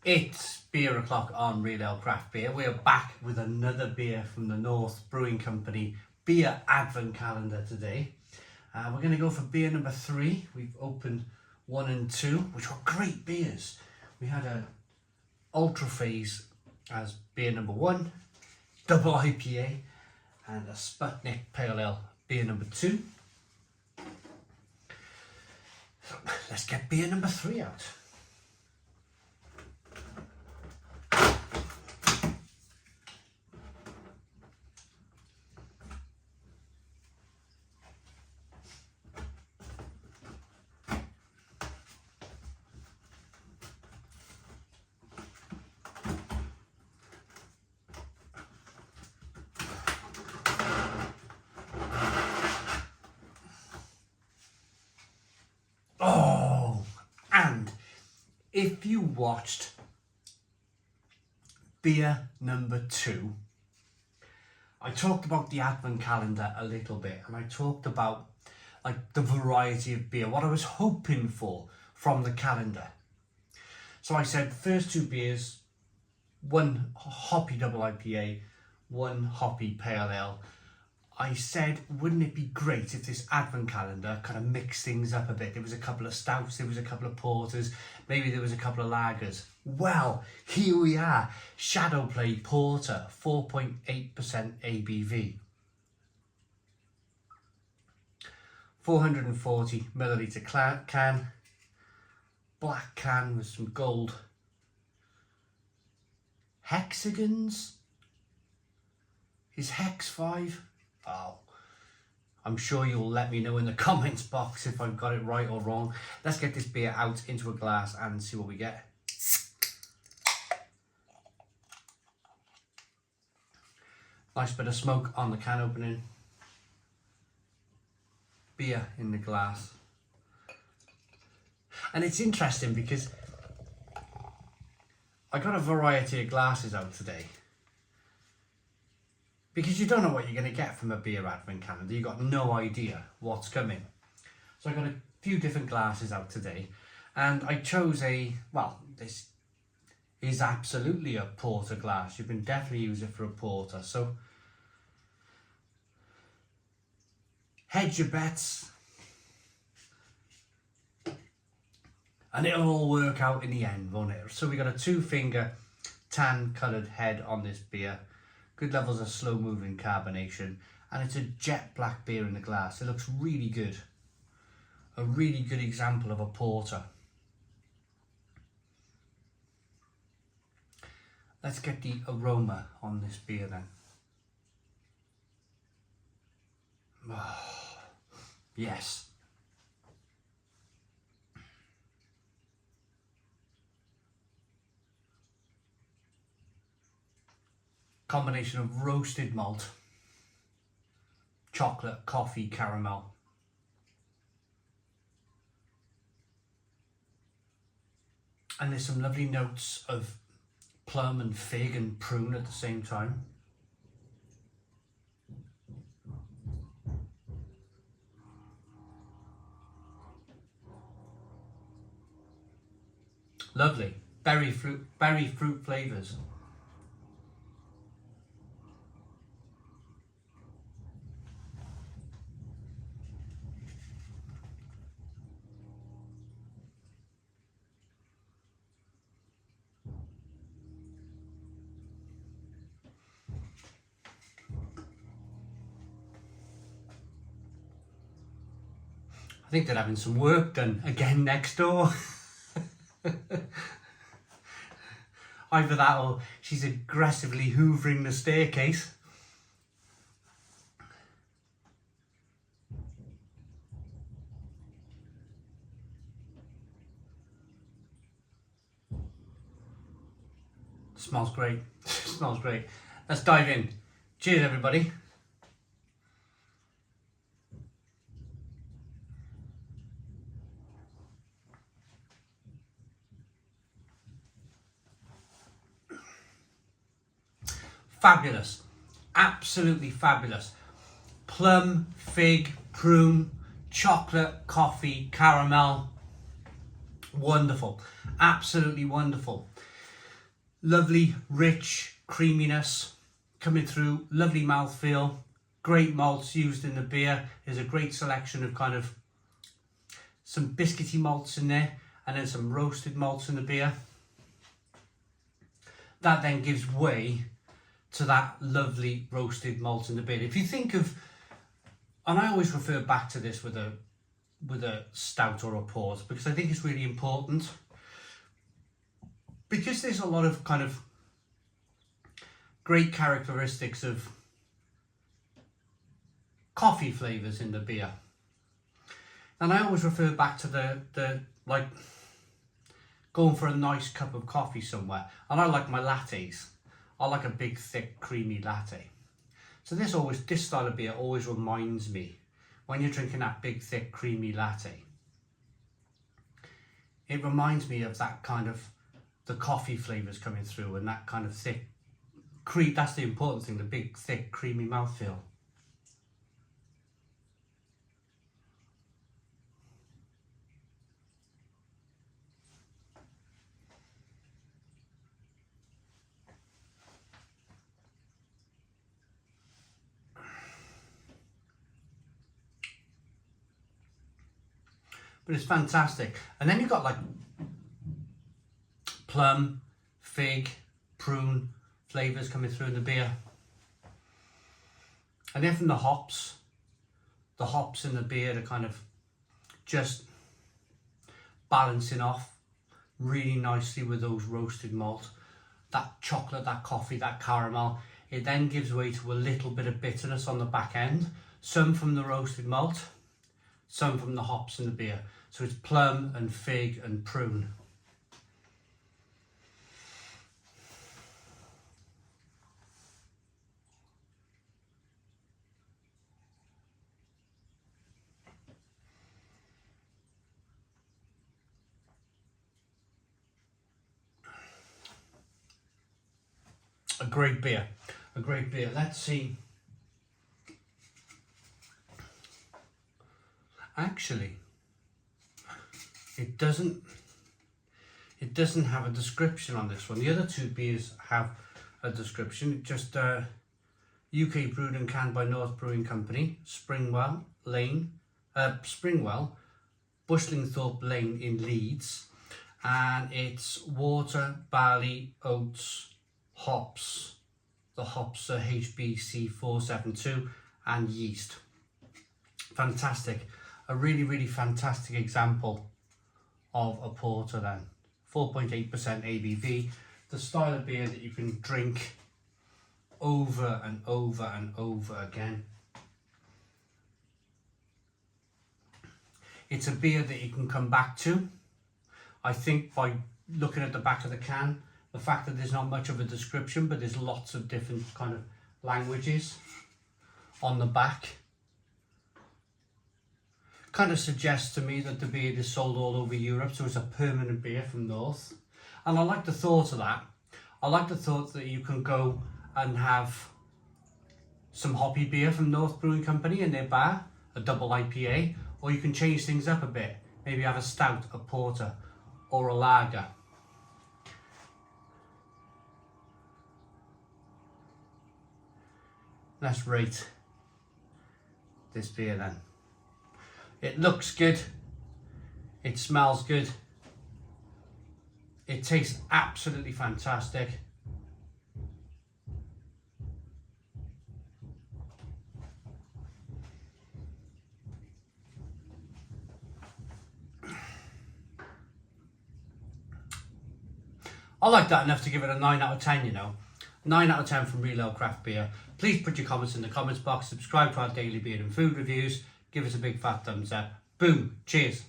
It's beer o'clock on Real Ale Craft Beer. We're back with another beer from the North Brewing Company beer advent calendar today. We're going to go for beer number 3. We've opened 1 and 2, which were great beers. We had a Ultra Phase as beer number 1, double IPA, and a Sputnik Pale Ale beer number 2. So let's get beer number 3 out. Oh, and if you watched beer number 2, I talked about the advent calendar a little bit, and I talked about like the variety of beer, what I was hoping for from the calendar. So I said first 2 beers, 1 hoppy double IPA, 1 hoppy pale ale. I said, wouldn't it be great if this advent calendar kind of mixed things up a bit? There was a couple of stouts, there was a couple of porters, maybe there was a couple of lagers. Well, here we are. Shadowplay Porter, 4.8% ABV. 440 milliliter can. Black can with some gold hexagons. Is hex 5? Oh, I'm sure you'll let me know in the comments box if I've got it right or wrong. Let's get this beer out into a glass and see what we get. Nice bit of smoke on the can opening. Beer in the glass. And it's interesting because I got a variety of glasses out today. Because you don't know what you're going to get from a beer advent calendar. You've got no idea what's coming. So I got a few different glasses out today. And I chose this is absolutely a porter glass. You can definitely use it for a porter. So hedge your bets. And it'll all work out in the end, won't it? So we got a 2-finger tan coloured head on this beer. Good levels of slow moving carbonation, and it's a jet black beer in the glass. It looks really good. A really good example of a porter. Let's get the aroma on this beer then. Oh, yes. Combination of roasted malt, chocolate, coffee, caramel. And there's some lovely notes of plum and fig and prune at the same time. Lovely. Berry fruit flavours. I think they're having some work done again next door. Either that or she's aggressively hoovering the staircase. Smells great. Smells great. Let's dive in. Cheers, everybody. Fabulous. Absolutely fabulous. Plum, fig, prune, chocolate, coffee, caramel. Wonderful. Absolutely wonderful. Lovely, rich creaminess coming through, lovely mouthfeel, great malts used in the beer. There's a great selection of kind of some biscuity malts in there and then some roasted malts in the beer. That then gives way to that lovely roasted malt in the beer. If you think of, and I always refer back to this with a stout or a port, because I think it's really important, because there's a lot of kind of great characteristics of coffee flavours in the beer. And I always refer back to the like going for a nice cup of coffee somewhere. And I like my lattes. I like a big, thick, creamy latte. So this style of beer always reminds me, when you're drinking that big, thick, creamy latte, it reminds me of that kind of the coffee flavours coming through and that kind of thick cream. That's the important thing, the big, thick, creamy mouthfeel. But it's fantastic. And then you've got like plum, fig, prune flavours coming through in the beer. And then from the hops in the beer are kind of just balancing off really nicely with those roasted malt. That chocolate, that coffee, that caramel. It then gives way to a little bit of bitterness on the back end. Some from the roasted malt, some from the hops in the beer. So it's plum and fig and prune. A great beer, a great beer. Let's see. Actually, it doesn't have a description on this one. The other two beers have a description. Just UK brewed and canned by North Brewing Company, Springwell, Bushlingthorpe Lane in Leeds, and it's water, barley, oats, hops. The hops are HBC 472 and yeast. Fantastic. A really, really fantastic example of a porter then. 4.8% ABV. The style of beer that you can drink over and over and over again. It's a beer that you can come back to. I think by looking at the back of the can, the fact that there's not much of a description, but there's lots of different kind of languages on the back, kind of suggests to me that the beer is sold all over Europe, so it's a permanent beer from North. And I like the thought of that. I like the thought that you can go and have some hoppy beer from North Brewing Company in their bar, a double IPA, or you can change things up a bit. Maybe have a stout, a porter, or a lager. Let's rate this beer then. It looks good, it smells good, it tastes absolutely fantastic. I like that enough to give it a 9 out of 10, you know. 9 out of 10 from Real Ale Craft Beer. Please put your comments in the comments box, subscribe to our daily beer and food reviews, give us a big fat thumbs up. Boom, cheers.